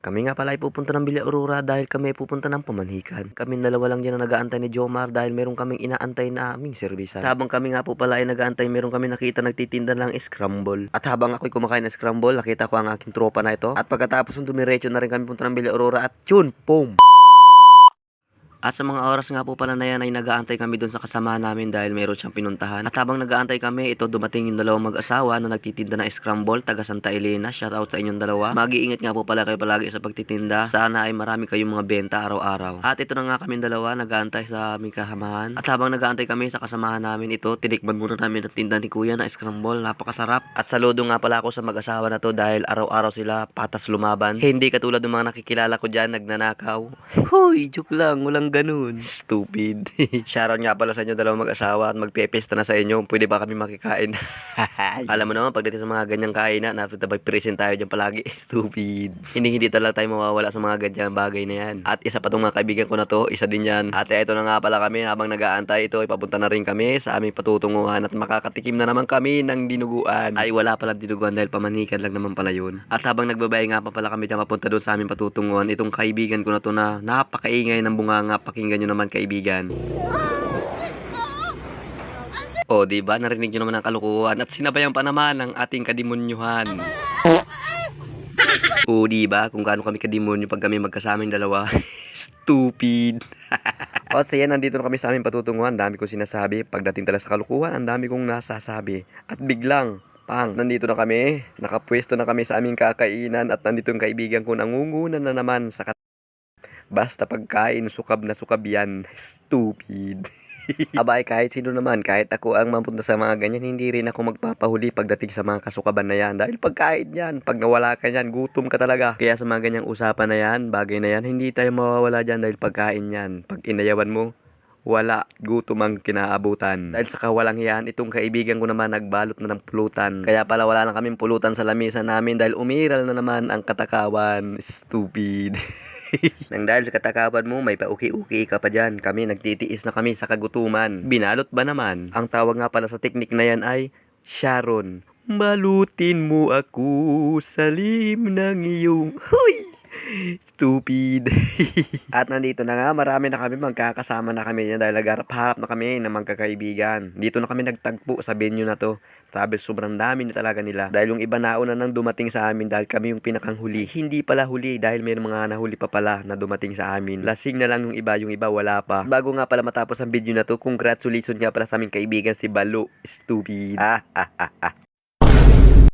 Kami nga pala ay pupunta ng Villa Aurora dahil kami ay pupunta ng Pamanhikan. Kaming dalawa lang dyan na nag-aantay ni Jomar dahil meron kaming inaantay na aming servisan. Habang kami nga po pala ay nag-aantay, meron kami nakita nagtitinda ng scramble. At habang ako'y kumakain ng scramble, nakita ko ang aking tropa na ito. At pagkatapos ng dumiretso na rin kami punta ng Villa Aurora at yun, boom! At sa mga oras nga po pala na yan ay nag-aantay kami doon sa kasama namin dahil meron siyang pinuntahan. At habang nag-aantay kami, ito dumating yung dalawang mag-asawa na nagtitinda ng scramble, taga Santa Elena. Shout out sa inyong dalawa. Mag-iingat nga po pala kayo palagi sa pagtitinda. Sana ay marami kayong mga benta araw-araw. At ito na nga kami dalawa, nag-aantay sa aming kasamahan. At habang nag-aantay kami sa kasamahan namin ito, tinikman muna namin ang tinda ni Kuya na scramble. Napakasarap. At saludo nga pala ako sa mag-asawa na to dahil araw-araw sila patas lumaban. Hindi katulad ng mga nakikilala ko dyan, nagnanakaw. Hoy, joke lang, walang ganun. Stupid. Shoutout nga pala sa inyo dalawang mag-asawa at magpepesta na sa inyo. Pwede ba kami makikain? Alam mo naman, pagdating sa mga ganyang kainan, present tayo dyan palagi. Stupid. Hindi talaga tayo mawawala sa mga ganyang bagay na yan. At isa pa tong mga kaibigan ko na to, isa din yan. At ito na nga pala kami, habang nag-aantay ito, ipapunta na rin kami sa aming patutunguhan at makakatikim na naman kami ng dinuguan. Ay, wala pala dinuguan dahil Pamanhikan lang naman pala yun. At habang nagbabay nga pa pala kami dyan papunta doon sa aming patutunguhan, itong kaibigan ko na to na napakaingay ng bunganga, pakinggan nyo naman kaibigan. O, diba? Narinig nyo naman ang kalukuhan at sinabayan pa naman ang ating kademonyuhan. O, diba? Kung gaano kami kademonyo pag kami magkasamang dalawa. Stupid. O, so yan, nandito na kami sa aming patutunguhan. Dami kong sinasabi. Pagdating talaga sa kalukuhan, ang dami kong nasasabi. At biglang, pang, nandito na kami. Nakapwesto na kami sa aming kakainan at nandito yung kaibigan ko nangunguna na naman sa basta pagkain, sukab na sukab yan. Stupid. Abay, kahit sino naman, kahit ako ang mapunta sa mga ganyan, hindi rin ako magpapahuli pagdating sa mga kasukaban na yan. Dahil pagkain yan, pag nawala ka yan, gutom ka talaga. Kaya sa mga ganyang usapan na yan, bagay na yan, hindi tayo mawawala dyan dahil pagkain yan. Pag inayawan mo, wala, gutom ang kinaabutan. Dahil sa kawalang yan, itong kaibigan ko naman nagbalot na ng pulutan. Kaya pala wala na kaming pulutan sa lamesa namin dahil umiral na naman ang katakawan. Stupid. Nang dahil sa katakawan mo, may pauki-uki ka pa dyan. Kami, nagtitiis na kami sa kagutuman. Binalot ba naman? Ang tawag nga pala sa teknik na yan ay Sharon. Balutin mo ako sa lim ng iyong... Huy! Stupid. At nandito na nga, marami na kami, magkakasama na kami yan dahil nagharap-harap na kami ng magkakaibigan. Dito na kami nagtagpo sa venue na to. Sabi, sobrang dami na talaga nila. Dahil yung iba nauna nang dumating sa amin dahil kami yung pinakang huli. Hindi pala huli dahil may mga nahuli pa pala na dumating sa amin. Lasing na lang yung iba wala pa. Bago nga pala matapos ang video na to, congratulations nga pala sa aming kaibigan si Balo. Stupid.